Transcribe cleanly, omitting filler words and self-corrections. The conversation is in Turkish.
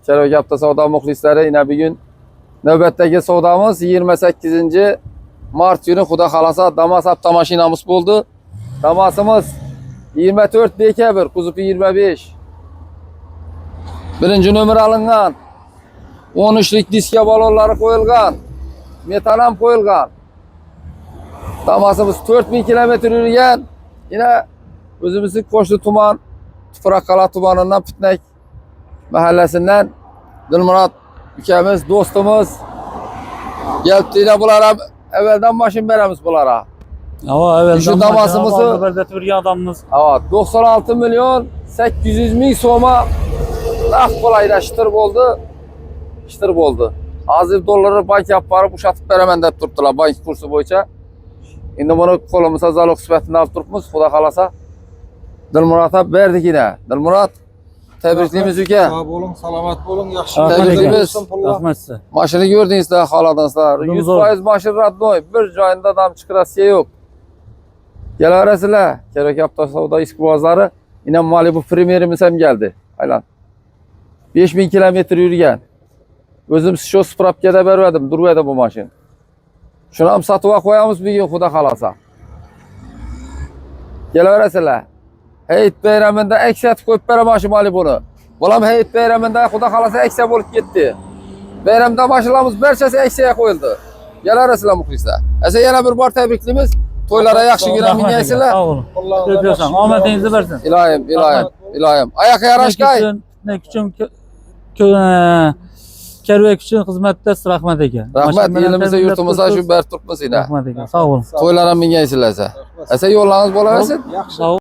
Kerak Hafta Savdo muxlislari, yine bir gün navbatdagi savdomiz 28 Mart günü Xudo xolasa Damas avtomashinamiz bo'ldi. Damasimiz 24 BK1, kuzupi 25. Birinci nömrə alıngan. 13'lik diske balonları qo'yilgan. Metal ham qo'yilgan. Damasimiz 4000 kilometr yurgan. Yine o'zimizning qo'shni tuman, Tuproqqal'a tumanından Pitnak mahallesinden Dilmurod ukamiz, do'stimiz kelibdi. Yine bulara evvelden maşin beramiz bulara. Evet, Şu Damas'ımızı bir adamımız. evet, 96 milyon 800 bin so'ma laf qolayda shitir bo'ldi. Hozir dollarni bank olib borib ushatib beraman deb turibdilar bank kursi bo'yicha. Endi buni qo'limizda zalog sifatida olib turibmiz. Xudo xolasa Dilmurod aka berdik yine. Dilmurod, tebriklaymiz uka. Sağ olun, salomat bo'lin, yaxshi Tebriklaymiz. Rahmat size. Mashina ko'rdingizlar, xohladingizlar. 100% mashina radnoy, bir joyida dam chiqirasiya yo'q. Kelaverasizlar. Kerak Hafta Savdo ishqibozlari, yine Malibu Premier'imiz ham geldi. Aylan. 5000 kilometr yurgan. O'zim shu spravkada berdim, durmaydi bu mashin. Shuni ham sotib qo'yamiz bugun Xudo xolasa. Kelaverasizlar. Hayit bayramında aksiyat qo'yib beraman shu Malibuni. Bolam hayit bayramında Xudo xolasa aksiya bo'lib ketdi. Bayramda mashinamiz barchasi aksiyaga qo'yildi. Kelaverasizlar muxlislar. Esa yana bir bor tabriklaymiz. To'ylara yaxshi yurgan mingaysizlar. Sağ olun. Öpüyorsan. Omadingizni bersin. İlayim. Ayağa yarashqay. Ne küçük kervek için hizmette rahmet eke. Rahmat, elimize yurtumuza şu berib turibmiz yine. Rahmet eke. Sağ olun. To'ylara mingaysizlar esa. Esa yo'llaringiz bo'laversin. Sağ olun.